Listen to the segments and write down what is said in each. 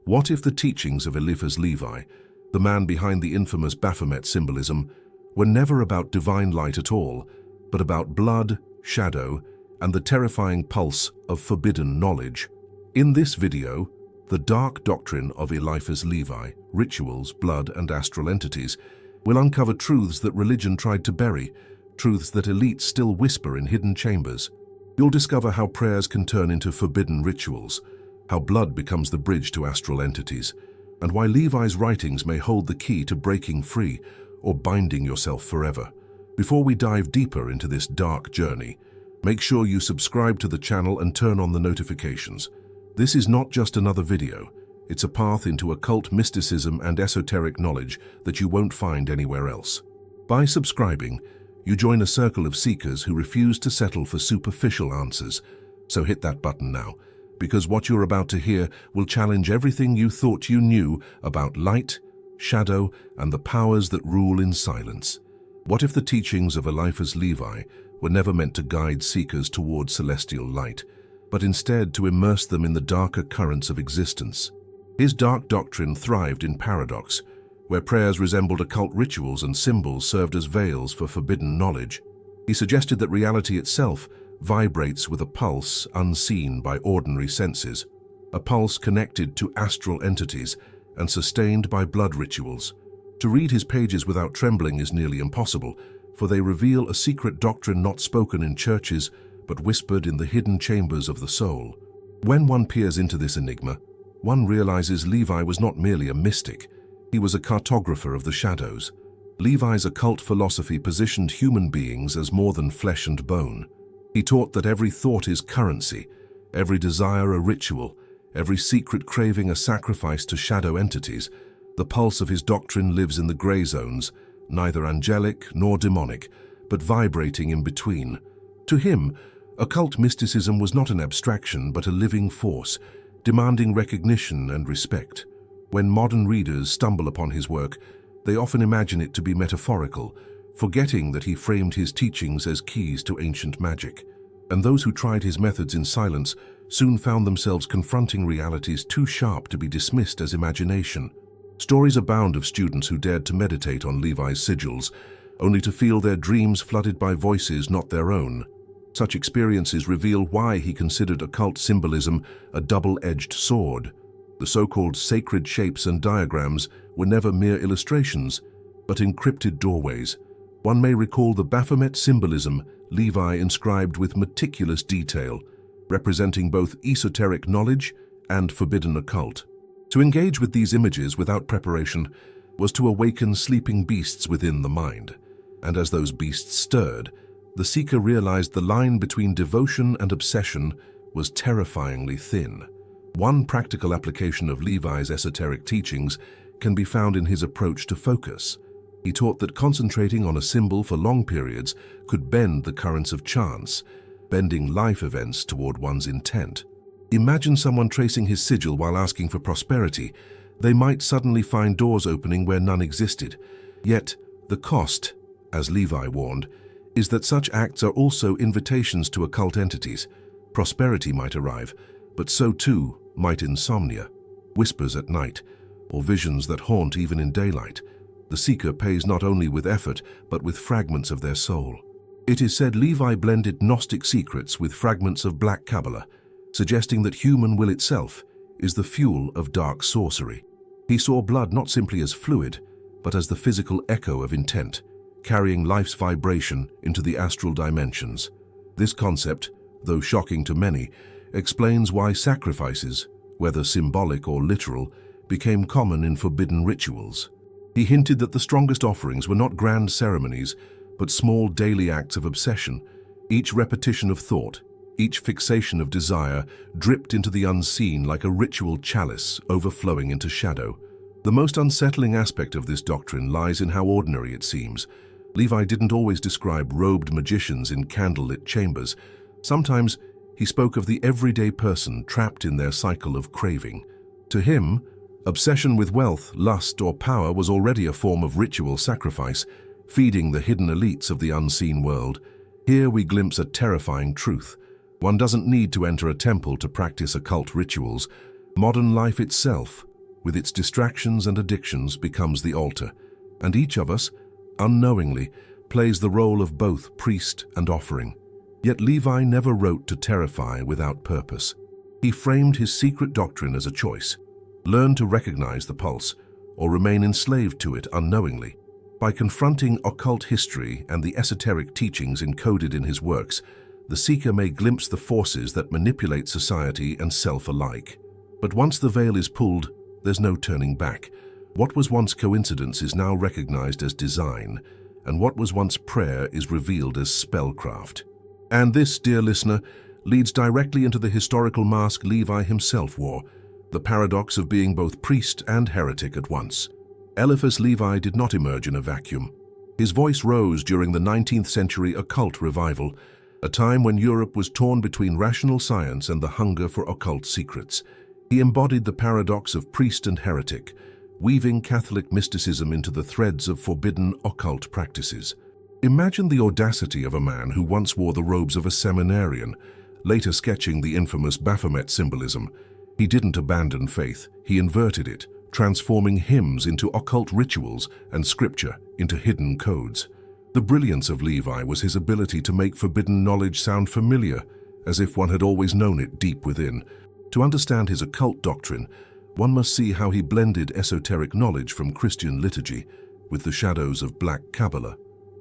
What if the teachings of Eliphas Levi, the man behind the infamous Baphomet symbolism, were never about divine light at all, but about blood, shadow, and the terrifying pulse of forbidden knowledge? In this video, the dark doctrine of Eliphas Levi, rituals, blood, and astral entities, will uncover truths that religion tried to bury, truths that elites still whisper in hidden chambers. You'll discover how prayers can turn into forbidden rituals, how blood becomes the bridge to astral entities, and why Levi's writings may hold the key to breaking free or binding yourself forever. Before we dive deeper into this dark journey, make sure you subscribe to the channel and turn on the notifications. This is not just another video, it's a path into occult mysticism and esoteric knowledge that you won't find anywhere else. By subscribing, you join a circle of seekers who refuse to settle for superficial answers. So hit that button now, because what you're about to hear will challenge everything you thought you knew about light, shadow, and the powers that rule in silence. What if the teachings of Eliphas Levi were never meant to guide seekers toward celestial light, but instead to immerse them in the darker currents of existence? His dark doctrine thrived in paradox, where prayers resembled occult rituals and symbols served as veils for forbidden knowledge. He suggested that reality itself vibrates with a pulse unseen by ordinary senses, a pulse connected to astral entities and sustained by blood rituals. To read his pages without trembling is nearly impossible, for they reveal a secret doctrine not spoken in churches, but whispered in the hidden chambers of the soul. When one peers into this enigma, one realizes Levi was not merely a mystic, he was a cartographer of the shadows. Levi's occult philosophy positioned human beings as more than flesh and bone. He taught that every thought is currency, every desire a ritual, every secret craving a sacrifice to shadow entities. The pulse of his doctrine lives in the gray zones, neither angelic nor demonic, but vibrating in between. To him, occult mysticism was not an abstraction but a living force, demanding recognition and respect. When modern readers stumble upon his work, they often imagine it to be metaphorical, forgetting that he framed his teachings as keys to ancient magic. And those who tried his methods in silence soon found themselves confronting realities too sharp to be dismissed as imagination. Stories abound of students who dared to meditate on Levi's sigils, only to feel their dreams flooded by voices not their own. Such experiences reveal why he considered occult symbolism a double-edged sword. The so-called sacred shapes and diagrams were never mere illustrations, but encrypted doorways. One may recall the Baphomet symbolism Levi inscribed with meticulous detail, representing both esoteric knowledge and forbidden occult. To engage with these images without preparation was to awaken sleeping beasts within the mind, and as those beasts stirred, the seeker realized the line between devotion and obsession was terrifyingly thin. One practical application of Levi's esoteric teachings can be found in his approach to focus. He taught that concentrating on a symbol for long periods could bend the currents of chance, bending life events toward one's intent. Imagine someone tracing his sigil while asking for prosperity. They might suddenly find doors opening where none existed. Yet, the cost, as Levi warned, is that such acts are also invitations to occult entities. Prosperity might arrive, but so too might insomnia, whispers at night, or visions that haunt even in daylight. The seeker pays not only with effort, but with fragments of their soul. It is said Levi blended Gnostic secrets with fragments of Black Kabbalah, suggesting that human will itself is the fuel of dark sorcery. He saw blood not simply as fluid, but as the physical echo of intent, carrying life's vibration into the astral dimensions. This concept, though shocking to many, explains why sacrifices, whether symbolic or literal, became common in forbidden rituals. He hinted that the strongest offerings were not grand ceremonies, but small daily acts of obsession. Each repetition of thought, each fixation of desire, dripped into the unseen like a ritual chalice overflowing into shadow. The most unsettling aspect of this doctrine lies in how ordinary it seems. Levi didn't always describe robed magicians in candlelit chambers. Sometimes he spoke of the everyday person trapped in their cycle of craving. To him, obsession with wealth, lust, or power was already a form of ritual sacrifice, feeding the hidden elites of the unseen world. Here we glimpse a terrifying truth. One doesn't need to enter a temple to practice occult rituals. Modern life itself, with its distractions and addictions, becomes the altar, and each of us, unknowingly, plays the role of both priest and offering. Yet Levi never wrote to terrify without purpose. He framed his secret doctrine as a choice: learn to recognize the pulse, or remain enslaved to it unknowingly. By confronting occult history and the esoteric teachings encoded in his works, the seeker may glimpse the forces that manipulate society and self alike. But once the veil is pulled, there's no turning back. What was once coincidence is now recognized as design, and what was once prayer is revealed as spellcraft. And this, dear listener, leads directly into the historical mask Levi himself wore, the paradox of being both priest and heretic at once. Eliphas Levi did not emerge in a vacuum. His voice rose during the 19th century occult revival, a time when Europe was torn between rational science and the hunger for occult secrets. He embodied the paradox of priest and heretic, weaving Catholic mysticism into the threads of forbidden occult practices. Imagine the audacity of a man who once wore the robes of a seminarian, later sketching the infamous Baphomet symbolism. He didn't abandon faith, he inverted it, transforming hymns into occult rituals and scripture into hidden codes. The brilliance of Levi was his ability to make forbidden knowledge sound familiar, as if one had always known it deep within. To understand his occult doctrine, one must see how he blended esoteric knowledge from Christian liturgy with the shadows of Black Kabbalah.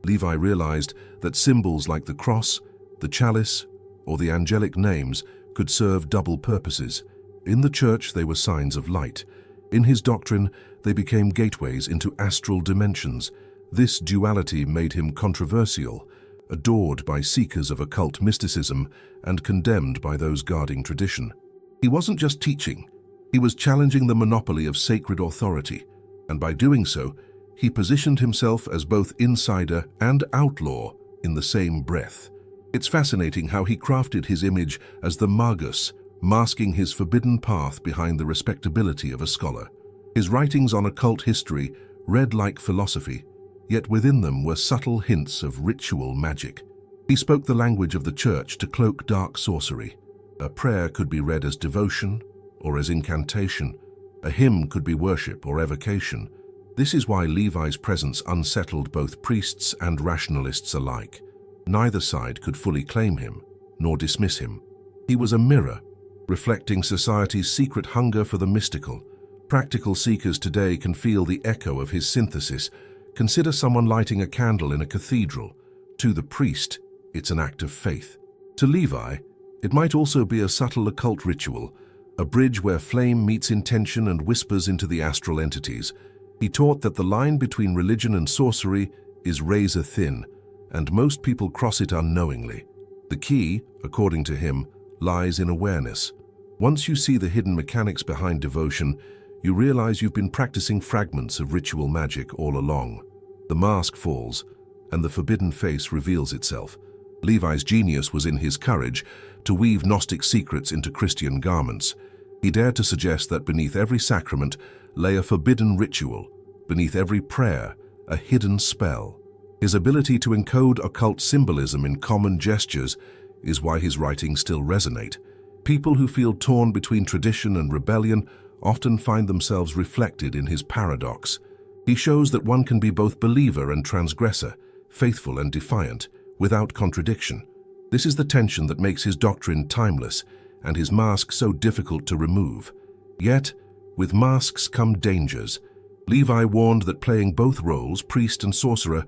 Levi realized that symbols like the cross, the chalice, or the angelic names could serve double purposes. In the church, they were signs of light. In his doctrine, they became gateways into astral dimensions. This duality made him controversial, adored by seekers of occult mysticism and condemned by those guarding tradition. He wasn't just teaching, he was challenging the monopoly of sacred authority, and by doing so, he positioned himself as both insider and outlaw in the same breath. It's fascinating how he crafted his image as the magus, masking his forbidden path behind the respectability of a scholar. His writings on occult history read like philosophy, yet within them were subtle hints of ritual magic. He spoke the language of the church to cloak dark sorcery. A prayer could be read as devotion or as incantation. A hymn could be worship or evocation. This is why Levi's presence unsettled both priests and rationalists alike. Neither side could fully claim him, nor dismiss him. He was a mirror, reflecting society's secret hunger for the mystical. Practical seekers today can feel the echo of his synthesis. Consider someone lighting a candle in a cathedral. To the priest, it's an act of faith. To Levi, it might also be a subtle occult ritual, a bridge where flame meets intention and whispers into the astral entities. He taught that the line between religion and sorcery is razor thin, and most people cross it unknowingly. The key, according to him, lies in awareness. Once you see the hidden mechanics behind devotion, you realize you've been practicing fragments of ritual magic all along. The mask falls, and the forbidden face reveals itself. Levi's genius was in his courage to weave Gnostic secrets into Christian garments. He dared to suggest that beneath every sacrament lay a forbidden ritual, beneath every prayer, a hidden spell. His ability to encode occult symbolism in common gestures is why his writings still resonate. People who feel torn between tradition and rebellion often find themselves reflected in his paradox. He shows that one can be both believer and transgressor, faithful and defiant, without contradiction. This is the tension that makes his doctrine timeless and his mask so difficult to remove. Yet, with masks come dangers. Levi warned that playing both roles, priest and sorcerer,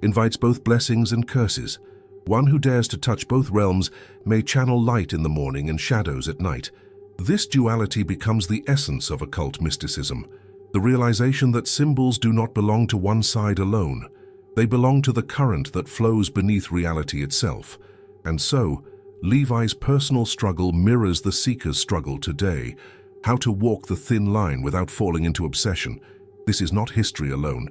invites both blessings and curses. One who dares to touch both realms may channel light in the morning and shadows at night. This duality becomes the essence of occult mysticism, the realization that symbols do not belong to one side alone. They belong to the current that flows beneath reality itself. And so, Levi's personal struggle mirrors the seeker's struggle today, how to walk the thin line without falling into obsession. This is not history alone.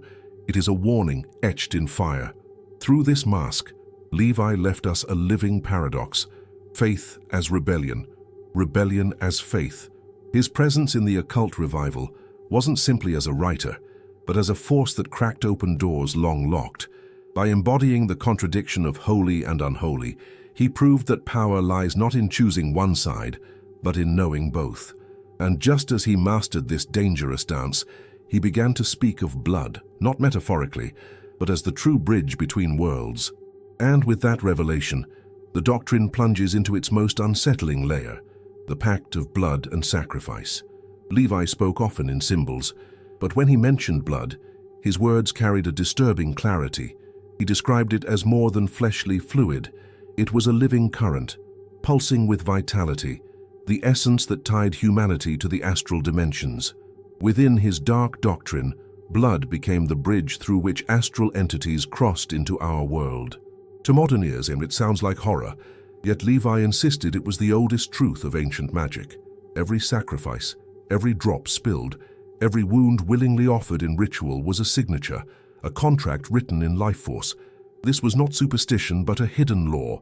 It is a warning etched in fire. Through this mask, Levi left us a living paradox: faith as rebellion, rebellion as faith. His presence in the occult revival wasn't simply as a writer, but as a force that cracked open doors long locked. By embodying the contradiction of holy and unholy, he proved that power lies not in choosing one side, but in knowing both. And just as he mastered this dangerous dance, he began to speak of blood, not metaphorically, but as the true bridge between worlds. And with that revelation, the doctrine plunges into its most unsettling layer, the pact of blood and sacrifice. Levi spoke often in symbols, but when he mentioned blood, his words carried a disturbing clarity. He described it as more than fleshly fluid. It was a living current, pulsing with vitality, the essence that tied humanity to the astral dimensions. Within his dark doctrine, blood became the bridge through which astral entities crossed into our world. To modern ears, it sounds like horror, yet Levi insisted it was the oldest truth of ancient magic. Every sacrifice, every drop spilled, every wound willingly offered in ritual was a signature, a contract written in life force. This was not superstition but a hidden law,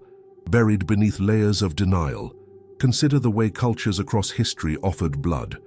buried beneath layers of denial. Consider the way cultures across history offered blood,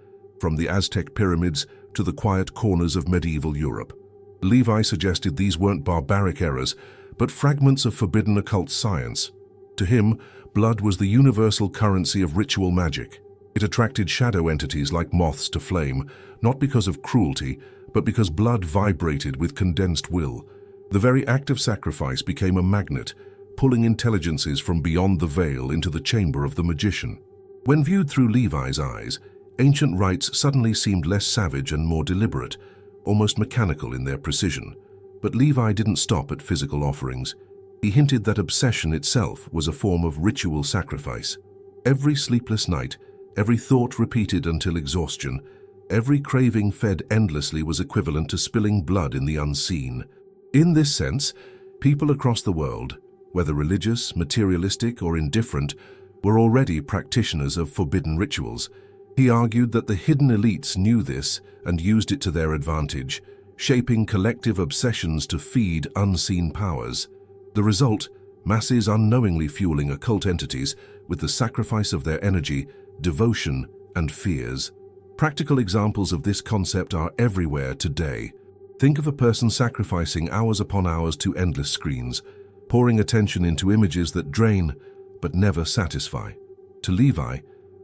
from the Aztec pyramids to the quiet corners of medieval Europe. Levi suggested these weren't barbaric errors, but fragments of forbidden occult science. To him, blood was the universal currency of ritual magic. It attracted shadow entities like moths to flame, not because of cruelty, but because blood vibrated with condensed will. The very act of sacrifice became a magnet, pulling intelligences from beyond the veil into the chamber of the magician. When viewed through Levi's eyes, ancient rites suddenly seemed less savage and more deliberate, almost mechanical in their precision. But Levi didn't stop at physical offerings. He hinted that obsession itself was a form of ritual sacrifice. Every sleepless night, every thought repeated until exhaustion, every craving fed endlessly was equivalent to spilling blood in the unseen. In this sense, people across the world, whether religious, materialistic, or indifferent, were already practitioners of forbidden rituals. He argued that the hidden elites knew this and used it to their advantage, shaping collective obsessions to feed unseen powers. The result, masses unknowingly fueling occult entities with the sacrifice of their energy, devotion, and fears. Practical examples of this concept are everywhere today. Think of a person sacrificing hours upon hours to endless screens, pouring attention into images that drain but never satisfy. To Levi,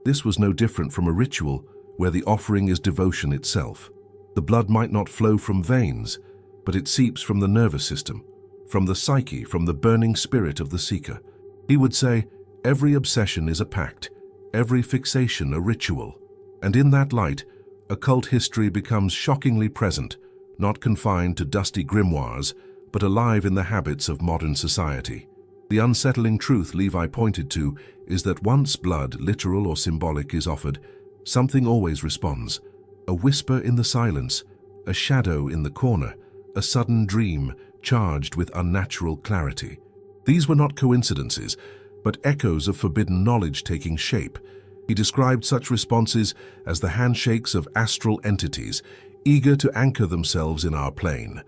this was no different from a ritual where the offering is devotion itself. The blood might not flow from veins, but it seeps from the nervous system, from the psyche, from the burning spirit of the seeker. He would say, every obsession is a pact, every fixation a ritual. And in that light, occult history becomes shockingly present, not confined to dusty grimoires, but alive in the habits of modern society. The unsettling truth Levi pointed to is that once blood, literal or symbolic, is offered, something always responds. A whisper in the silence, a shadow in the corner, a sudden dream charged with unnatural clarity. These were not coincidences, but echoes of forbidden knowledge taking shape. He described such responses as the handshakes of astral entities, eager to anchor themselves in our plane.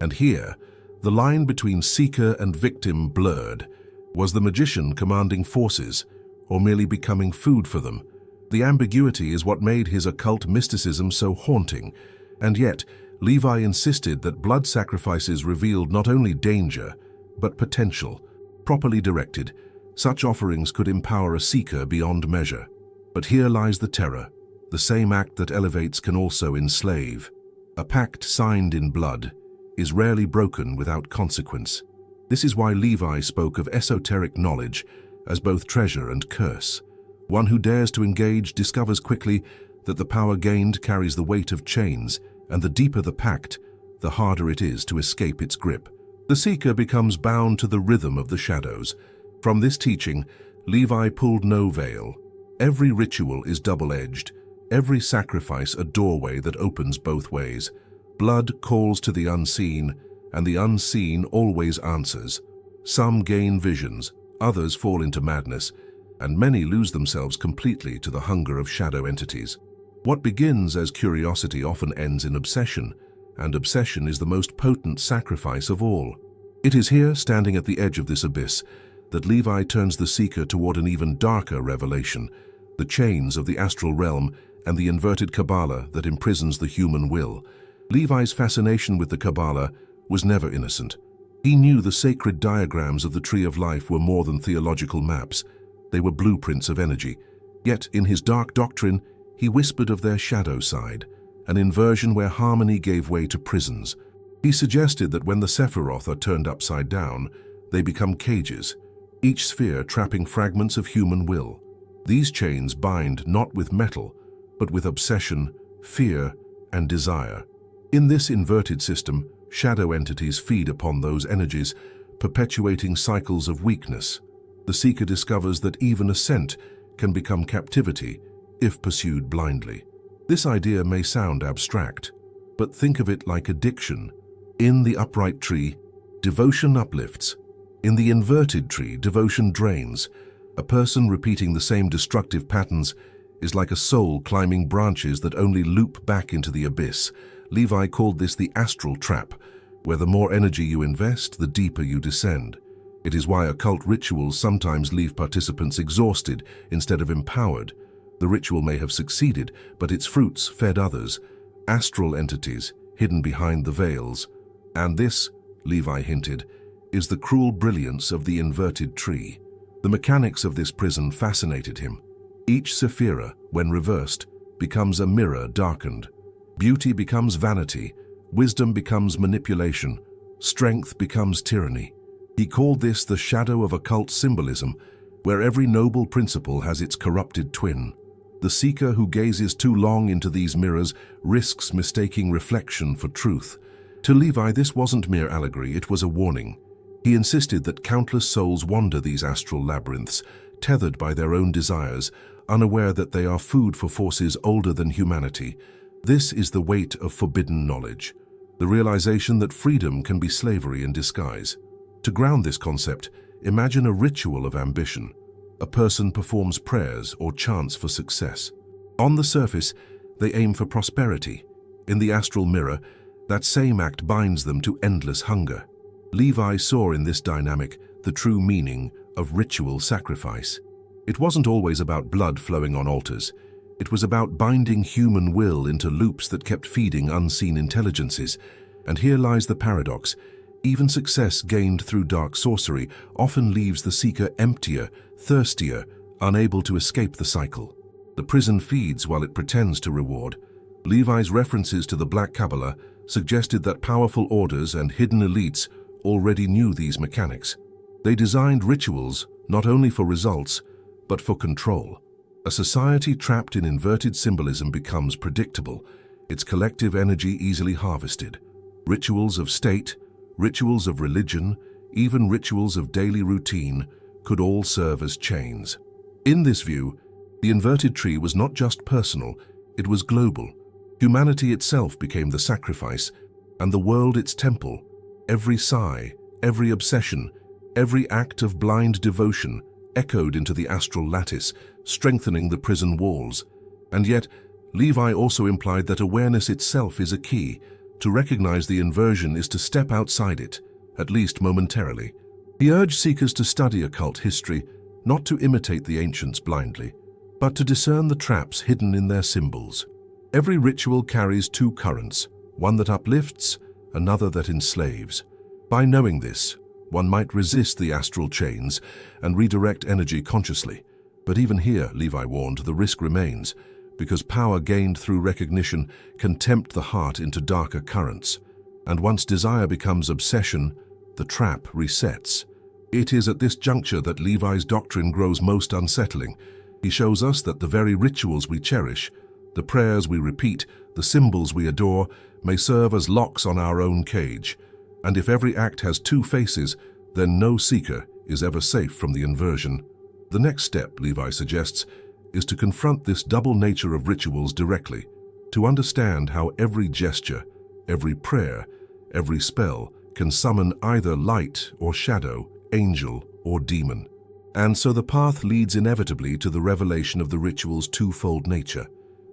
And here, the line between seeker and victim blurred. Was the magician commanding forces, or merely becoming food for them? The ambiguity is what made his occult mysticism so haunting, and yet Levi insisted that blood sacrifices revealed not only danger, but potential. Properly directed, such offerings could empower a seeker beyond measure. But here lies the terror. The same act that elevates can also enslave. A pact signed in blood is rarely broken without consequence. This is why Levi spoke of esoteric knowledge as both treasure and curse. One who dares to engage discovers quickly that the power gained carries the weight of chains, and the deeper the pact, the harder it is to escape its grip. The seeker becomes bound to the rhythm of the shadows. From this teaching, Levi pulled no veil. Every ritual is double-edged, every sacrifice a doorway that opens both ways. Blood calls to the unseen, and the unseen always answers. Some gain visions, others fall into madness, and many lose themselves completely to the hunger of shadow entities. What begins as curiosity often ends in obsession, and obsession is the most potent sacrifice of all. It is here, standing at the edge of this abyss, that Levi turns the seeker toward an even darker revelation, the chains of the astral realm and the inverted Kabbalah that imprisons the human will. Levi's fascination with the Kabbalah was never innocent. He knew the sacred diagrams of the Tree of Life were more than theological maps. They were blueprints of energy. Yet, in his dark doctrine, he whispered of their shadow side, an inversion where harmony gave way to prisons. He suggested that when the Sephiroth are turned upside down, they become cages, each sphere trapping fragments of human will. These chains bind not with metal, but with obsession, fear, and desire. In this inverted system, shadow entities feed upon those energies, perpetuating cycles of weakness. The seeker discovers that even ascent can become captivity if pursued blindly. This idea may sound abstract, but think of it like addiction. In the upright tree, devotion uplifts. In the inverted tree, devotion drains. A person repeating the same destructive patterns is like a soul climbing branches that only loop back into the abyss. Levi called this the astral trap, where the more energy you invest, the deeper you descend. It is why occult rituals sometimes leave participants exhausted instead of empowered. The ritual may have succeeded, but its fruits fed others, astral entities hidden behind the veils. And this, Levi hinted, is the cruel brilliance of the inverted tree. The mechanics of this prison fascinated him. Each sephira, when reversed, becomes a mirror darkened. Beauty becomes vanity, wisdom becomes manipulation, strength becomes tyranny. He called this the shadow of occult symbolism, where every noble principle has its corrupted twin. The seeker who gazes too long into these mirrors risks mistaking reflection for truth. To Levi, this wasn't mere allegory, it was a warning. He insisted that countless souls wander these astral labyrinths, tethered by their own desires, unaware that they are food for forces older than humanity. This is the weight of forbidden knowledge, the realization that freedom can be slavery in disguise. To ground this concept, imagine a ritual of ambition. A person performs prayers or chants for success. On the surface, they aim for prosperity. In the astral mirror, that same act binds them to endless hunger. Levi saw in this dynamic the true meaning of ritual sacrifice. It wasn't always about blood flowing on altars. It was about binding human will into loops that kept feeding unseen intelligences. And here lies the paradox. Even success gained through dark sorcery often leaves the seeker emptier, thirstier, unable to escape the cycle. The prison feeds while it pretends to reward. Levi's references to the Black Kabbalah suggested that powerful orders and hidden elites already knew these mechanics. They designed rituals not only for results, but for control. A society trapped in inverted symbolism becomes predictable, its collective energy easily harvested. Rituals of state, rituals of religion, even rituals of daily routine could all serve as chains. In this view, the inverted tree was not just personal, it was global. Humanity itself became the sacrifice, and the world its temple. Every sigh, every obsession, every act of blind devotion echoed into the astral lattice, strengthening the prison walls. And yet, Levi also implied that awareness itself is a key. To recognize the inversion is to step outside it, at least momentarily. He urged seekers to study occult history, not to imitate the ancients blindly, but to discern the traps hidden in their symbols. Every ritual carries two currents, one that uplifts, another that enslaves. By knowing this, one might resist the astral chains and redirect energy consciously. But even here, Levi warned, the risk remains, because power gained through recognition can tempt the heart into darker currents. And once desire becomes obsession, the trap resets. It is at this juncture that Levi's doctrine grows most unsettling. He shows us that the very rituals we cherish, the prayers we repeat, the symbols we adore, may serve as locks on our own cage. And if every act has two faces, then no seeker is ever safe from the inversion. The next step, Levi suggests, is to confront this double nature of rituals directly, to understand how every gesture, every prayer, every spell can summon either light or shadow, angel or demon. And so the path leads inevitably to the revelation of the ritual's twofold nature.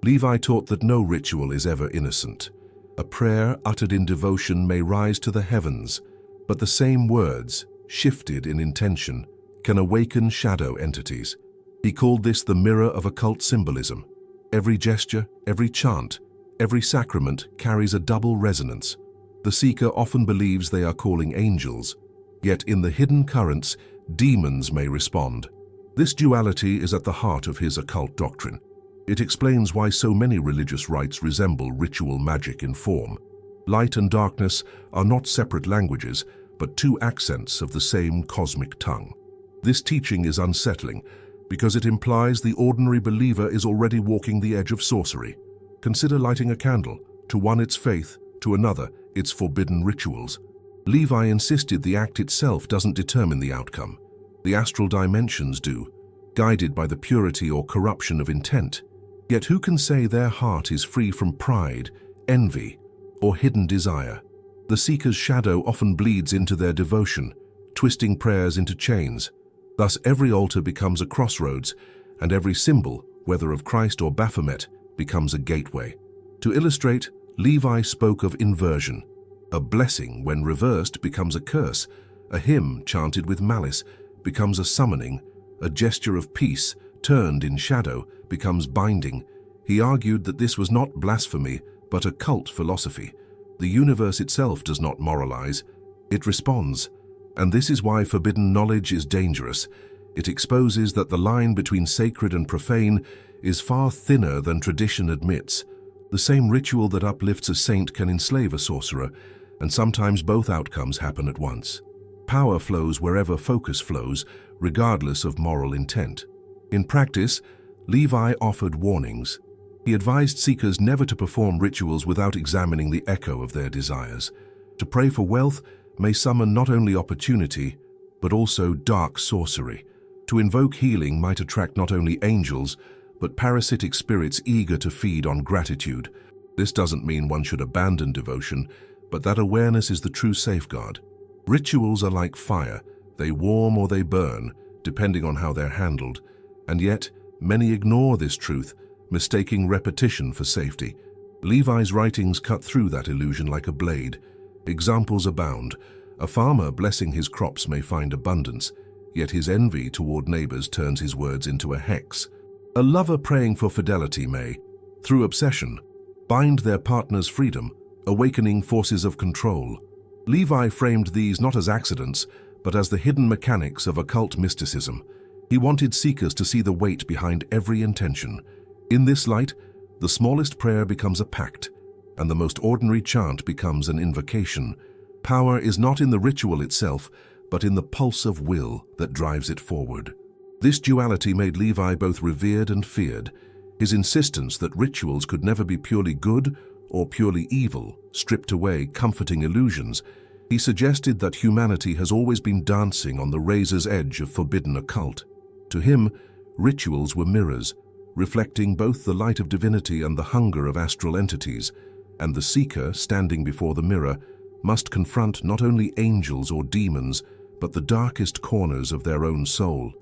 Levi taught that no ritual is ever innocent. A prayer uttered in devotion may rise to the heavens, but the same words, shifted in intention, can awaken shadow entities. He called this the mirror of occult symbolism. Every gesture, every chant, every sacrament carries a double resonance. The seeker often believes they are calling angels, yet in the hidden currents, demons may respond. This duality is at the heart of his occult doctrine. It explains why so many religious rites resemble ritual magic in form. Light and darkness are not separate languages, but two accents of the same cosmic tongue. This teaching is unsettling because it implies the ordinary believer is already walking the edge of sorcery. Consider lighting a candle. To one it's faith, to another it's forbidden rituals. Levi insisted the act itself doesn't determine the outcome. The astral dimensions do, guided by the purity or corruption of intent. Yet who can say their heart is free from pride, envy, or hidden desire? The seeker's shadow often bleeds into their devotion, twisting prayers into chains. Thus every altar becomes a crossroads, and every symbol, whether of Christ or Baphomet, becomes a gateway. To illustrate, Levi spoke of inversion. A blessing, when reversed, becomes a curse. A hymn chanted with malice becomes a summoning. A gesture of peace, turned in shadow, becomes binding. He argued that this was not blasphemy, but a cult philosophy. The universe itself does not moralize, it responds. And this is why forbidden knowledge is dangerous. It exposes that the line between sacred and profane is far thinner than tradition admits. The same ritual that uplifts a saint can enslave a sorcerer, and sometimes both outcomes happen at once. Power flows wherever focus flows, regardless of moral intent. In practice, Levi offered warnings. He advised seekers never to perform rituals without examining the echo of their desires. To pray for wealth may summon not only opportunity, but also dark sorcery. To invoke healing might attract not only angels, but parasitic spirits eager to feed on gratitude. This doesn't mean one should abandon devotion, but that awareness is the true safeguard. Rituals are like fire. They warm or they burn, depending on how they're handled. And yet, many ignore this truth, mistaking repetition for safety. Levi's writings cut through that illusion like a blade. Examples abound. A farmer blessing his crops may find abundance, yet his envy toward neighbors turns his words into a hex. A lover praying for fidelity may, through obsession, bind their partner's freedom, awakening forces of control. Levi framed these not as accidents, but as the hidden mechanics of occult mysticism. He wanted seekers to see the weight behind every intention. In this light, the smallest prayer becomes a pact, and the most ordinary chant becomes an invocation. Power is not in the ritual itself, but in the pulse of will that drives it forward. This duality made Levi both revered and feared. His insistence that rituals could never be purely good or purely evil stripped away comforting illusions. He suggested that humanity has always been dancing on the razor's edge of forbidden occult. To him, rituals were mirrors, reflecting both the light of divinity and the hunger of astral entities, and the seeker, standing before the mirror, must confront not only angels or demons, but the darkest corners of their own soul.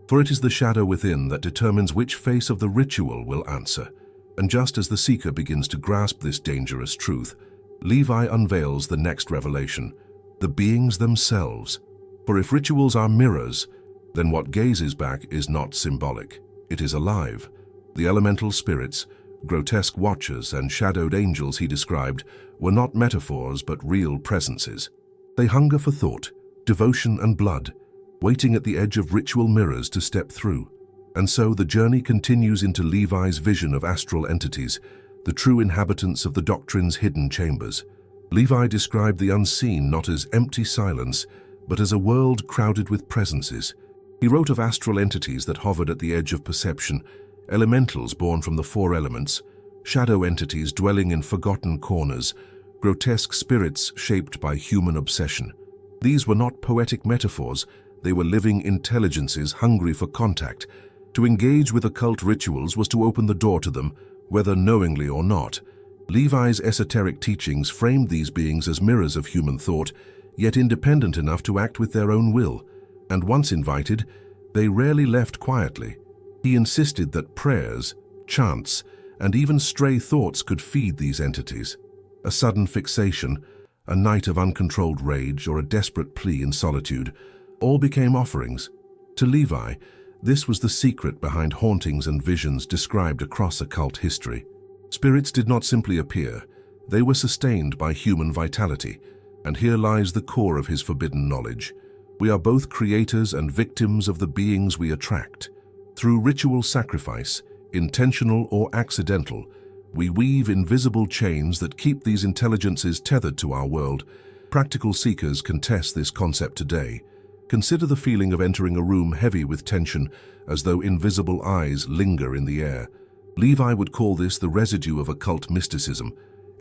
For it is the shadow within that determines which face of the ritual will answer. And just as the seeker begins to grasp this dangerous truth, Levi unveils the next revelation, the beings themselves. For if rituals are mirrors, then what gazes back is not symbolic, it is alive. The elemental spirits, grotesque watchers and shadowed angels he described, were not metaphors but real presences. They hunger for thought, devotion and blood, waiting at the edge of ritual mirrors to step through. And so the journey continues into Levi's vision of astral entities, the true inhabitants of the Doctrine's hidden chambers. Levi described the unseen not as empty silence, but as a world crowded with presences. He wrote of astral entities that hovered at the edge of perception, elementals born from the four elements, shadow entities dwelling in forgotten corners, grotesque spirits shaped by human obsession. These were not poetic metaphors, they were living intelligences hungry for contact. To engage with occult rituals was to open the door to them, whether knowingly or not. Levi's esoteric teachings framed these beings as mirrors of human thought, yet independent enough to act with their own will. And once invited, they rarely left quietly. He insisted that prayers, chants, and even stray thoughts could feed these entities. A sudden fixation, a night of uncontrolled rage, or a desperate plea in solitude, all became offerings. To Levi, this was the secret behind hauntings and visions described across occult history. Spirits did not simply appear, they were sustained by human vitality, and here lies the core of his forbidden knowledge. We are both creators and victims of the beings we attract. Through ritual sacrifice, intentional or accidental, we weave invisible chains that keep these intelligences tethered to our world. Practical seekers can test this concept today. Consider the feeling of entering a room heavy with tension, as though invisible eyes linger in the air. Levi would call this the residue of occult mysticism,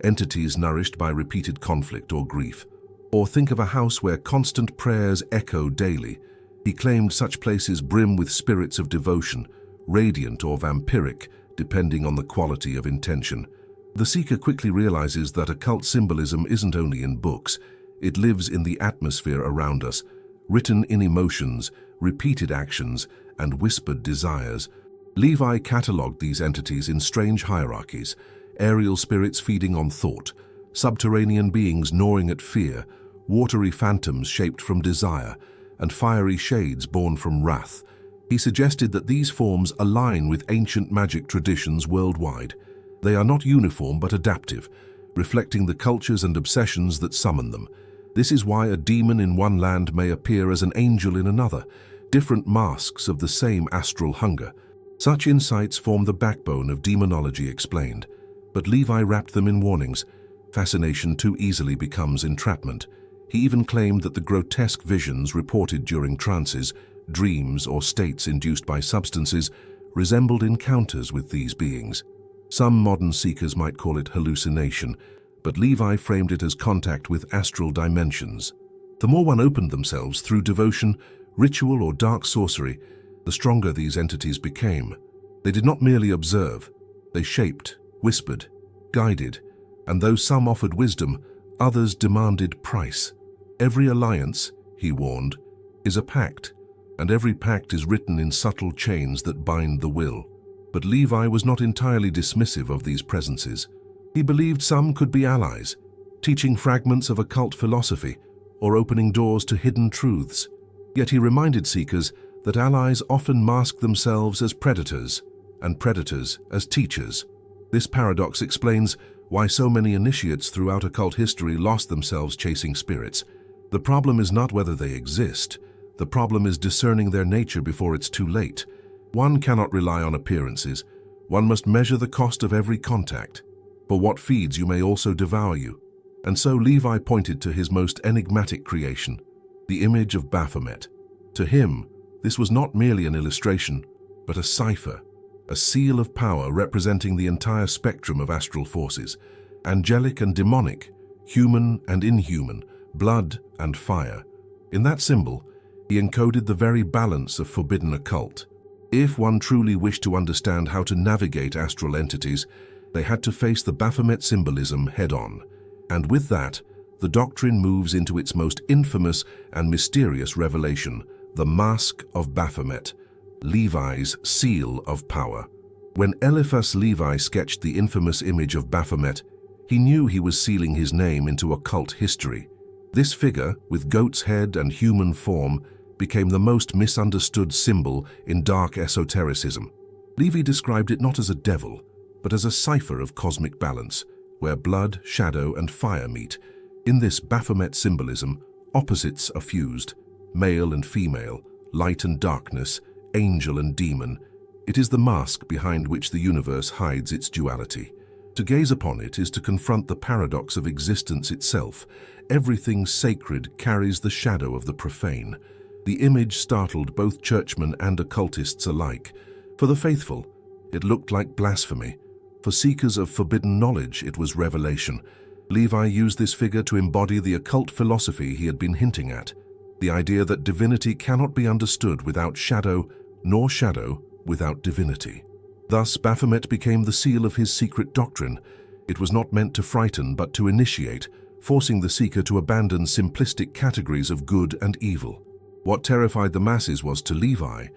entities nourished by repeated conflict or grief. Or think of a house where constant prayers echo daily. He claimed such places brim with spirits of devotion, radiant or vampiric, depending on the quality of intention. The seeker quickly realizes that occult symbolism isn't only in books, it lives in the atmosphere around us, written in emotions, repeated actions, and whispered desires. Levi catalogued these entities in strange hierarchies: aerial spirits feeding on thought, subterranean beings gnawing at fear, watery phantoms shaped from desire, and fiery shades born from wrath. He suggested that these forms align with ancient magic traditions worldwide. They are not uniform but adaptive, reflecting the cultures and obsessions that summon them. This is why a demon in one land may appear as an angel in another, different masks of the same astral hunger. Such insights form the backbone of demonology explained, but Levi wrapped them in warnings. Fascination too easily becomes entrapment. He even claimed that the grotesque visions reported during trances, dreams, or states induced by substances resembled encounters with these beings. Some modern seekers might call it hallucination, but Levi framed it as contact with astral dimensions. The more one opened themselves through devotion, ritual, or dark sorcery, the stronger these entities became. They did not merely observe, they shaped, whispered, guided, and though some offered wisdom, others demanded price. Every alliance, he warned, is a pact, and every pact is written in subtle chains that bind the will. But Levi was not entirely dismissive of these presences. He believed some could be allies, teaching fragments of occult philosophy or opening doors to hidden truths. Yet he reminded seekers that allies often mask themselves as predators and predators as teachers. This paradox explains why so many initiates throughout occult history lost themselves chasing spirits. The problem is not whether they exist. The problem is discerning their nature before it's too late. One cannot rely on appearances. One must measure the cost of every contact. For what feeds you may also devour you. And so Levi pointed to his most enigmatic creation, the image of Baphomet. To him, this was not merely an illustration, but a cipher, a seal of power representing the entire spectrum of astral forces, angelic and demonic, human and inhuman, blood and fire. In that symbol, he encoded the very balance of forbidden occult. If one truly wished to understand how to navigate astral entities, they had to face the Baphomet symbolism head-on. And with that, the doctrine moves into its most infamous and mysterious revelation, the Mask of Baphomet, Levi's seal of power. When Eliphas Levi sketched the infamous image of Baphomet, he knew he was sealing his name into occult history. This figure, with goat's head and human form, became the most misunderstood symbol in dark esotericism. Levi described it not as a devil, but as a cipher of cosmic balance, where blood, shadow, and fire meet. In this Baphomet symbolism, opposites are fused, male and female, light and darkness, angel and demon. It is the mask behind which the universe hides its duality. To gaze upon it is to confront the paradox of existence itself. Everything sacred carries the shadow of the profane. The image startled both churchmen and occultists alike. For the faithful, it looked like blasphemy. For seekers of forbidden knowledge, it was revelation. Levi used this figure to embody the occult philosophy he had been hinting at, the idea that divinity cannot be understood without shadow, nor shadow without divinity. Thus, Baphomet became the seal of his secret doctrine. It was not meant to frighten, but to initiate, forcing the seeker to abandon simplistic categories of good and evil. What terrified the masses was, to Levi,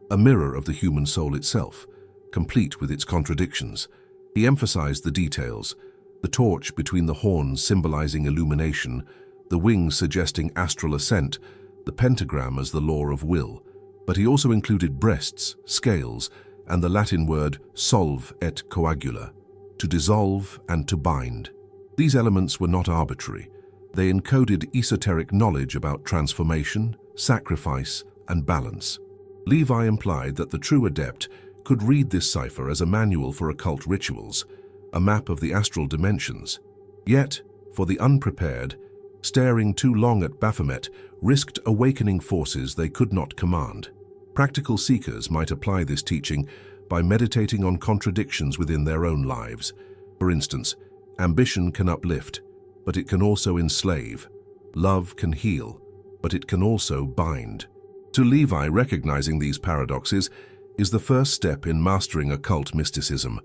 a mirror of the human soul itself, complete with its contradictions. He emphasized the details, the torch between the horns symbolizing illumination, the wings suggesting astral ascent, the pentagram as the law of will. But he also included breasts, scales, and the Latin word solve et coagula, to dissolve and to bind. These elements were not arbitrary. They encoded esoteric knowledge about transformation, sacrifice, and balance. Levi implied that the true adept could read this cipher as a manual for occult rituals, a map of the astral dimensions. Yet, for the unprepared, staring too long at Baphomet risked awakening forces they could not command. Practical seekers might apply this teaching by meditating on contradictions within their own lives. For instance, ambition can uplift, but it can also enslave. Love can heal, but it can also bind. To Levi, recognizing these paradoxes is the first step in mastering occult mysticism.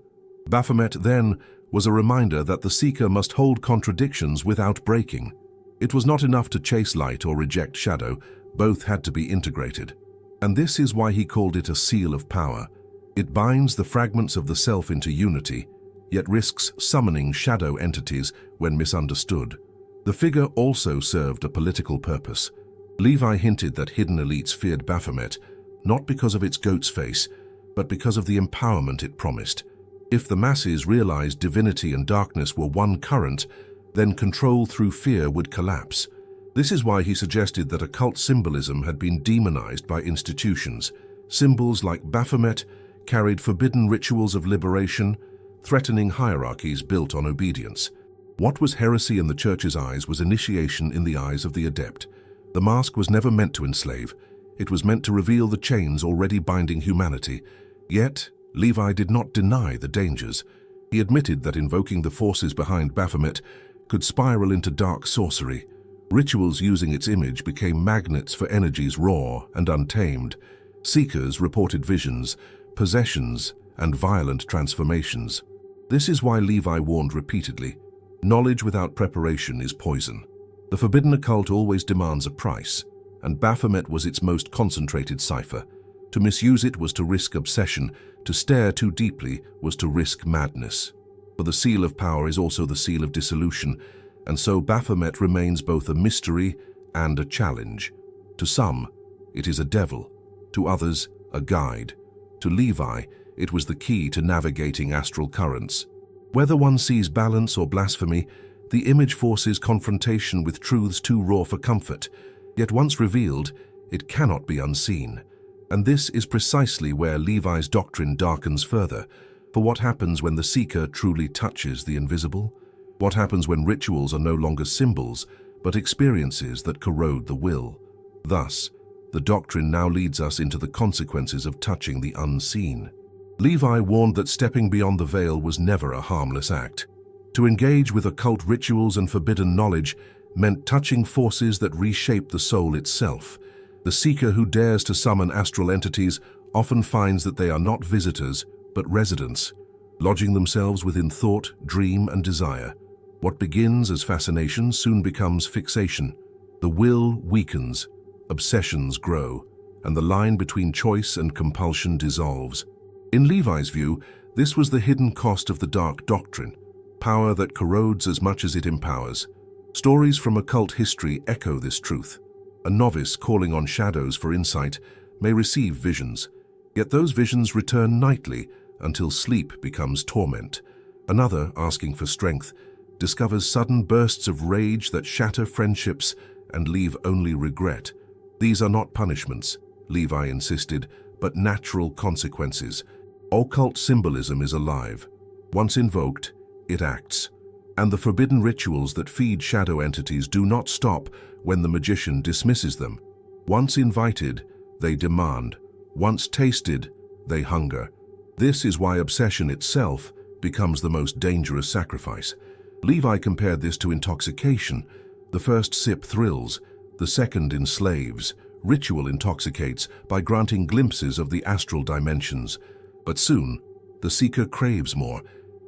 Baphomet, then, was a reminder that the seeker must hold contradictions without breaking. It was not enough to chase light or reject shadow, both had to be integrated. And this is why he called it a seal of power. It binds the fragments of the self into unity, yet risks summoning shadow entities when misunderstood. The figure also served a political purpose. Levi hinted that hidden elites feared Baphomet, not because of its goat's face, but because of the empowerment it promised. If the masses realized divinity and darkness were one current, then control through fear would collapse. This is why he suggested that occult symbolism had been demonized by institutions. Symbols like Baphomet carried forbidden rituals of liberation, threatening hierarchies built on obedience. What was heresy in the church's eyes was initiation in the eyes of the adept. The mask was never meant to enslave. It was meant to reveal the chains already binding humanity. Yet, Levi did not deny the dangers. He admitted that invoking the forces behind Baphomet could spiral into dark sorcery. Rituals using its image became magnets for energies raw and untamed. Seekers reported visions, possessions, and violent transformations. This is why Levi warned repeatedly, knowledge without preparation is poison. The forbidden occult always demands a price, and Baphomet was its most concentrated cipher. To misuse it was to risk obsession, to stare too deeply was to risk madness. For the seal of power is also the seal of dissolution, and so Baphomet remains both a mystery and a challenge. To some, it is a devil, to others, a guide. To Levi, it was the key to navigating astral currents. Whether one sees balance or blasphemy, the image forces confrontation with truths too raw for comfort, yet once revealed, it cannot be unseen. And this is precisely where Levi's doctrine darkens further. For what happens when the seeker truly touches the invisible? What happens when rituals are no longer symbols, but experiences that corrode the will? Thus, the doctrine now leads us into the consequences of touching the unseen. Levi warned that stepping beyond the veil was never a harmless act. To engage with occult rituals and forbidden knowledge meant touching forces that reshape the soul itself. The seeker who dares to summon astral entities often finds that they are not visitors, but residents, lodging themselves within thought, dream, and desire. What begins as fascination soon becomes fixation. The will weakens, obsessions grow, and the line between choice and compulsion dissolves. In Levi's view, this was the hidden cost of the dark doctrine, power that corrodes as much as it empowers. Stories from occult history echo this truth. A novice calling on shadows for insight may receive visions, yet those visions return nightly until sleep becomes torment. Another, asking for strength, discovers sudden bursts of rage that shatter friendships and leave only regret. These are not punishments, Levi insisted, but natural consequences. Occult symbolism is alive. Once invoked, it acts. And the forbidden rituals that feed shadow entities do not stop when the magician dismisses them. Once invited, they demand. Once tasted, they hunger. This is why obsession itself becomes the most dangerous sacrifice. Levi compared this to intoxication. The first sip thrills, the second enslaves. Ritual intoxicates by granting glimpses of the astral dimensions. But soon, the seeker craves more,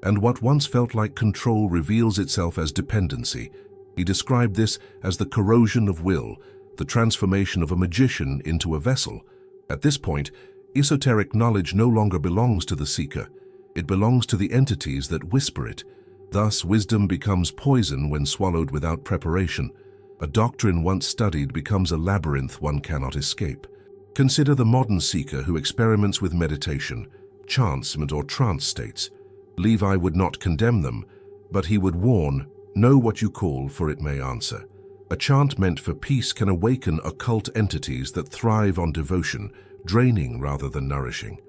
and what once felt like control reveals itself as dependency. He described this as the corrosion of will, the transformation of a magician into a vessel. At this point, esoteric knowledge no longer belongs to the seeker. It belongs to the entities that whisper it. Thus, wisdom becomes poison when swallowed without preparation. A doctrine once studied becomes a labyrinth one cannot escape. Consider the modern seeker who experiments with meditation, chancement, or trance states. Levi would not condemn them, but he would warn, know what you call, for it may answer. A chant meant for peace can awaken occult entities that thrive on devotion, draining rather than nourishing.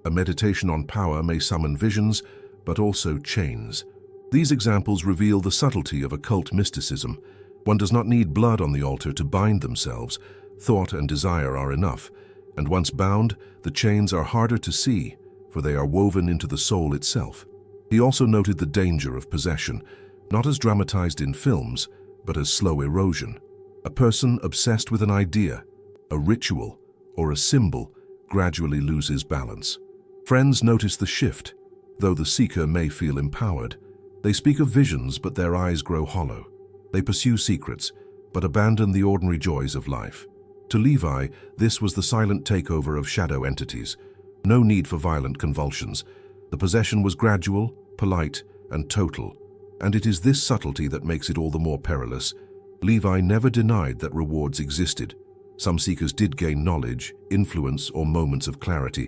A meditation on power may summon visions, but also chains. These examples reveal the subtlety of occult mysticism. One does not need blood on the altar to bind themselves. Thought and desire are enough, and once bound, the chains are harder to see, for they are woven into the soul itself. He also noted the danger of possession, not as dramatized in films, but as slow erosion. A person obsessed with an idea, a ritual, or a symbol gradually loses balance. Friends notice the shift, though the seeker may feel empowered. They speak of visions, but their eyes grow hollow. They pursue secrets, but abandon the ordinary joys of life. To Levi, this was the silent takeover of shadow entities. No need for violent convulsions. The possession was gradual, polite, and total. And it is this subtlety that makes it all the more perilous. Levi never denied that rewards existed. Some seekers did gain knowledge, influence, or moments of clarity,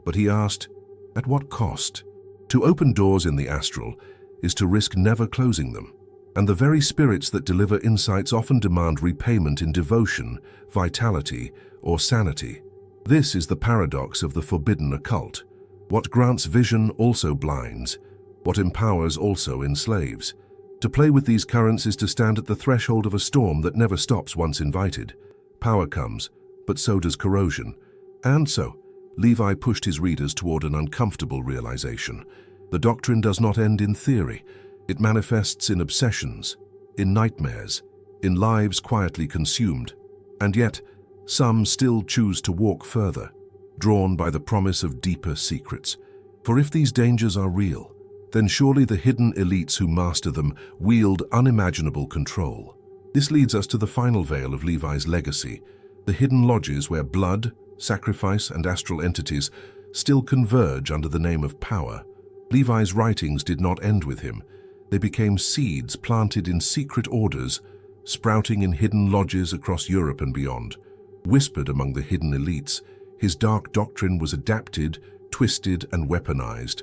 but he asked, at what cost? To open doors in the astral is to risk never closing them. And the very spirits that deliver insights often demand repayment in devotion, vitality, or sanity. This is the paradox of the forbidden occult. What grants vision also blinds. What empowers also enslaves. To play with these currents is to stand at the threshold of a storm that never stops once invited. Power comes, but so does corrosion. And so, Levi pushed his readers toward an uncomfortable realization. The doctrine does not end in theory. It manifests in obsessions, in nightmares, in lives quietly consumed. And yet, some still choose to walk further, drawn by the promise of deeper secrets. For if these dangers are real, then surely the hidden elites who master them wield unimaginable control. This leads us to the final veil of Levi's legacy, the hidden lodges where blood, sacrifice, and astral entities still converge under the name of power. Levi's writings did not end with him. They became seeds planted in secret orders, sprouting in hidden lodges across Europe and beyond. Whispered among the hidden elites, his dark doctrine was adapted, twisted, and weaponized.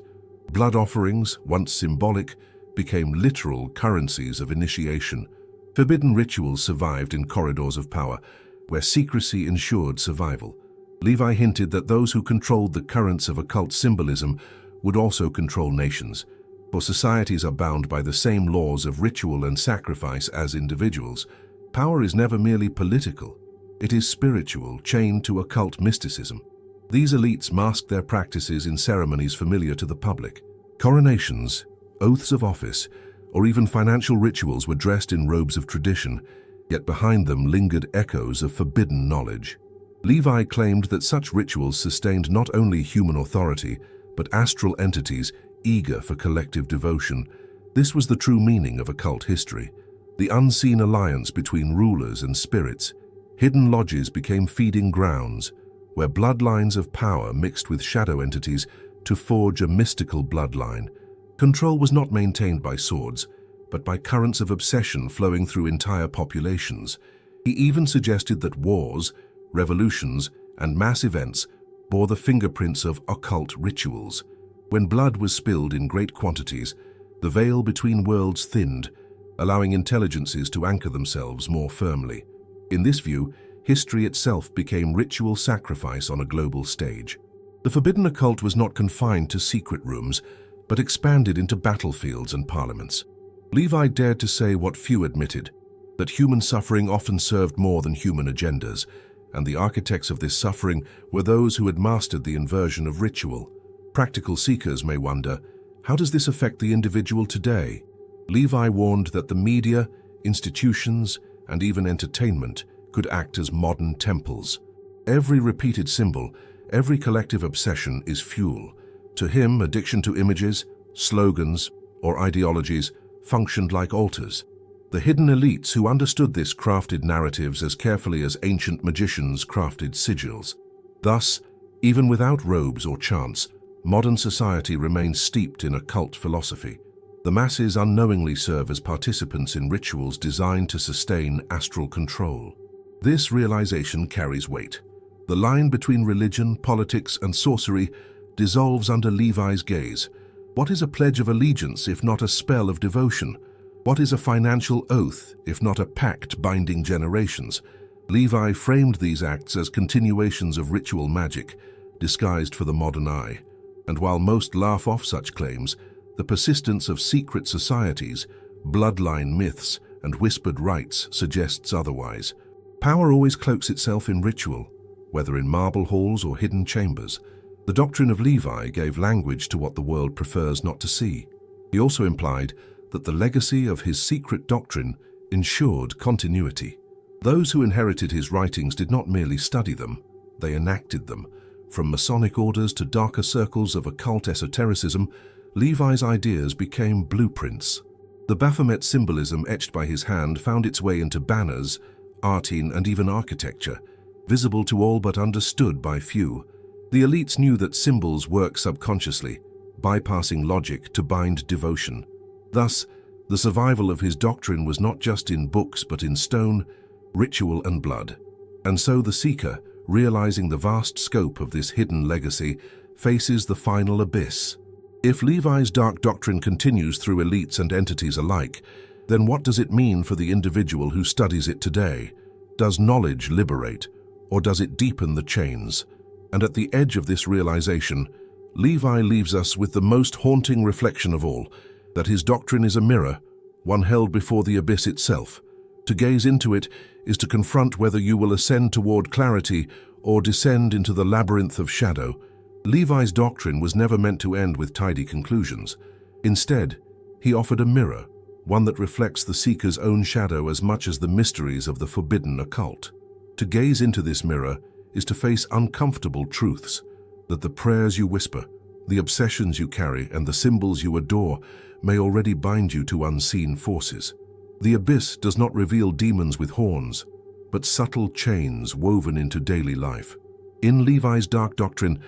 Blood offerings, once symbolic, became literal currencies of initiation. Forbidden rituals survived in corridors of power, where secrecy ensured survival. Levi hinted that those who controlled the currents of occult symbolism would also control nations, for societies are bound by the same laws of ritual and sacrifice as individuals. Power is never merely political. It is spiritual, chained to occult mysticism. These elites masked their practices in ceremonies familiar to the public. Coronations, oaths of office, or even financial rituals were dressed in robes of tradition, yet behind them lingered echoes of forbidden knowledge. Levi claimed that such rituals sustained not only human authority, but astral entities eager for collective devotion. This was the true meaning of occult history, the unseen alliance between rulers and spirits. Hidden lodges became feeding grounds, where bloodlines of power mixed with shadow entities to forge a mystical bloodline. Control was not maintained by swords, but by currents of obsession flowing through entire populations. He even suggested that wars, revolutions, and mass events bore the fingerprints of occult rituals. When blood was spilled in great quantities, the veil between worlds thinned, allowing intelligences to anchor themselves more firmly. In this view, history itself became ritual sacrifice on a global stage. The forbidden occult was not confined to secret rooms, but expanded into battlefields and parliaments. Levi dared to say what few admitted, that human suffering often served more than human agendas, and the architects of this suffering were those who had mastered the inversion of ritual. Practical seekers may wonder, how does this affect the individual today? Levi warned that the media, institutions, and even entertainment could act as modern temples. Every repeated symbol, every collective obsession is fuel. To him, addiction to images, slogans, or ideologies functioned like altars. The hidden elites who understood this crafted narratives as carefully as ancient magicians crafted sigils. Thus, even without robes or chants, modern society remains steeped in occult philosophy. The masses unknowingly serve as participants in rituals designed to sustain astral control. This realization carries weight. The line between religion, politics, and sorcery dissolves under Levi's gaze. What is a pledge of allegiance if not a spell of devotion? What is a financial oath if not a pact binding generations? Levi framed these acts as continuations of ritual magic, disguised for the modern eye. And while most laugh off such claims, the persistence of secret societies, bloodline myths, and whispered rites suggests otherwise. Power always cloaks itself in ritual, whether in marble halls or hidden chambers. The doctrine of Levi gave language to what the world prefers not to see. He also implied that the legacy of his secret doctrine ensured continuity. Those who inherited his writings did not merely study them, they enacted them. From Masonic orders to darker circles of occult esotericism, Levi's ideas became blueprints. The Baphomet symbolism etched by his hand found its way into banners, artine, and even architecture, visible to all but understood by few. The elites knew that symbols work subconsciously, bypassing logic to bind devotion. Thus, the survival of his doctrine was not just in books but in stone, ritual, and blood. And so the seeker, realizing the vast scope of this hidden legacy, faces the final abyss. If Levi's dark doctrine continues through elites and entities alike, then what does it mean for the individual who studies it today? Does knowledge liberate, or does it deepen the chains? And at the edge of this realization, Levi leaves us with the most haunting reflection of all, that his doctrine is a mirror, one held before the abyss itself. To gaze into it is to confront whether you will ascend toward clarity or descend into the labyrinth of shadow. Levi's doctrine was never meant to end with tidy conclusions. Instead, he offered a mirror, one that reflects the seeker's own shadow as much as the mysteries of the forbidden occult. To gaze into this mirror is to face uncomfortable truths, that the prayers you whisper, the obsessions you carry, and the symbols you adore may already bind you to unseen forces. The abyss does not reveal demons with horns, but subtle chains woven into daily life. In Levi's dark doctrine,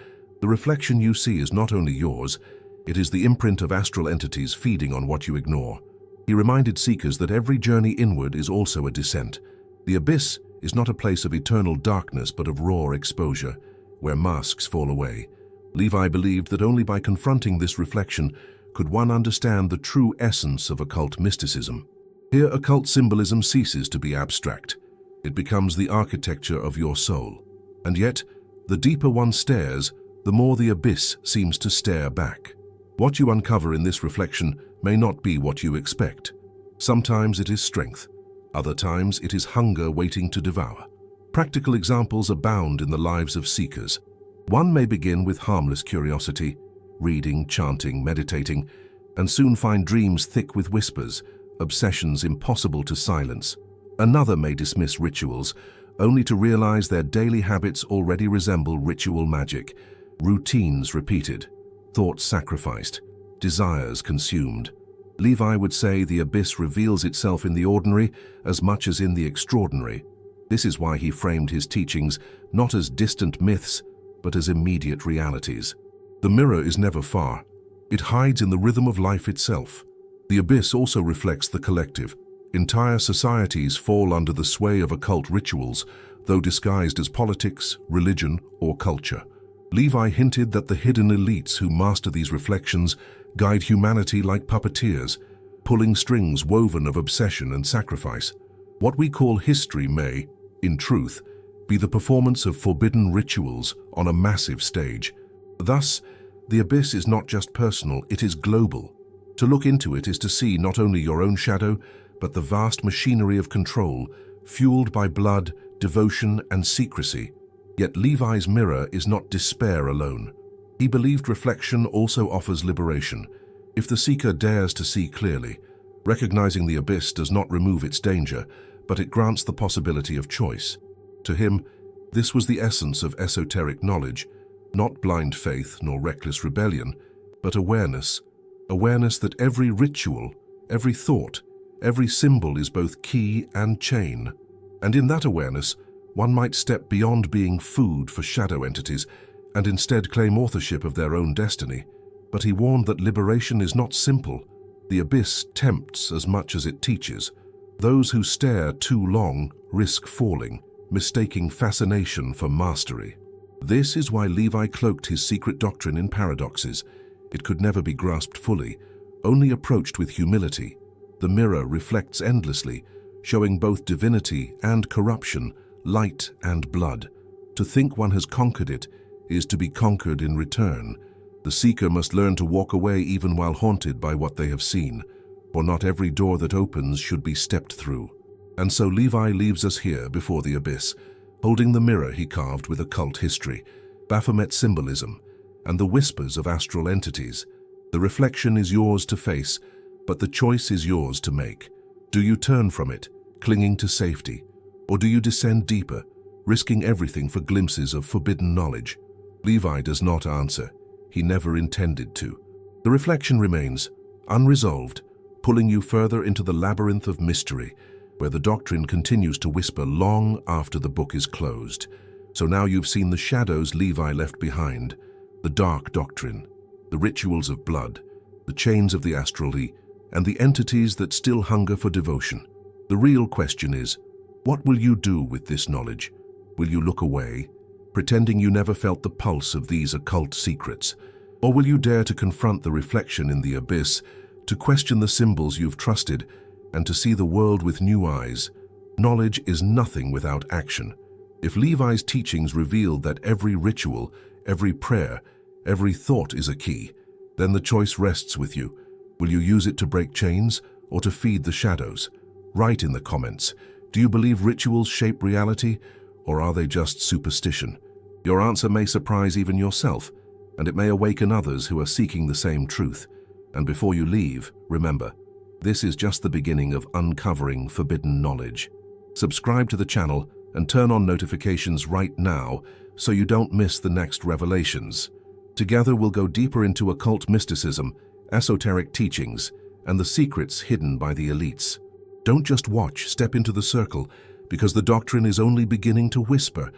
the reflection you see is not only yours, it is the imprint of astral entities feeding on what you ignore. He reminded seekers that every journey inward is also a descent. The abyss is not a place of eternal darkness but of raw exposure, where masks fall away. Levi believed that only by confronting this reflection could one understand the true essence of occult mysticism. Here, occult symbolism ceases to be abstract. It becomes the architecture of your soul. And yet, the deeper one stares, the more the abyss seems to stare back. What you uncover in this reflection may not be what you expect. Sometimes it is strength. Other times it is hunger waiting to devour. Practical examples abound in the lives of seekers. One may begin with harmless curiosity, reading, chanting, meditating, and soon find dreams thick with whispers, obsessions impossible to silence. Another may dismiss rituals, only to realize their daily habits already resemble ritual magic, routines repeated, thoughts sacrificed, desires consumed. Levi would say the abyss reveals itself in the ordinary as much as in the extraordinary. This is why he framed his teachings not as distant myths, but as immediate realities. The mirror is never far. It hides in the rhythm of life itself. The abyss also reflects the collective. Entire societies fall under the sway of occult rituals, though disguised as politics, religion, or culture. Levi hinted that the hidden elites who master these reflections guide humanity like puppeteers, pulling strings woven of obsession and sacrifice. What we call history may, in truth, be the performance of forbidden rituals on a massive stage. Thus, the abyss is not just personal, it is global. To look into it is to see not only your own shadow, but the vast machinery of control, fueled by blood, devotion, and secrecy. Yet Levi's mirror is not despair alone. He believed reflection also offers liberation, if the seeker dares to see clearly. Recognizing the abyss does not remove its danger, but it grants the possibility of choice. To him, this was the essence of esoteric knowledge, not blind faith nor reckless rebellion, but awareness. Awareness that every ritual, every thought, every symbol is both key and chain. And in that awareness, one might step beyond being food for shadow entities and instead claim authorship of their own destiny. But he warned that liberation is not simple. The abyss tempts as much as it teaches. Those who stare too long risk falling, mistaking fascination for mastery. This is why Levi cloaked his secret doctrine in paradoxes. It could never be grasped fully, only approached with humility. The mirror reflects endlessly, showing both divinity and corruption, light and blood. To think one has conquered it is to be conquered in return. The seeker must learn to walk away even while haunted by what they have seen, for not every door that opens should be stepped through. And so Levi leaves us here before the abyss, holding the mirror he carved with occult history, Baphomet symbolism, and the whispers of astral entities. The reflection is yours to face, but the choice is yours to make. Do you turn from it, clinging to safety, or do you descend deeper, risking everything for glimpses of forbidden knowledge? Levi does not answer. He never intended to. The reflection remains, unresolved, pulling you further into the labyrinth of mystery, where the doctrine continues to whisper long after the book is closed. So now you've seen the shadows Levi left behind, the dark doctrine, the rituals of blood, the chains of the Astral, and the entities that still hunger for devotion. The real question is, what will you do with this knowledge? Will you look away, pretending you never felt the pulse of these occult secrets? Or will you dare to confront the reflection in the abyss, to question the symbols you've trusted, and to see the world with new eyes? Knowledge is nothing without action. If Levi's teachings revealed that every ritual, every prayer, every thought is a key, then the choice rests with you. Will you use it to break chains or to feed the shadows? Write in the comments. Do you believe rituals shape reality, or are they just superstition? Your answer may surprise even yourself, and it may awaken others who are seeking the same truth. And before you leave, remember, this is just the beginning of uncovering forbidden knowledge. Subscribe to the channel and turn on notifications right now so you don't miss the next revelations. Together we'll go deeper into occult mysticism, esoteric teachings, and the secrets hidden by the elites. Don't just watch, step into the circle, because the doctrine is only beginning to whisper,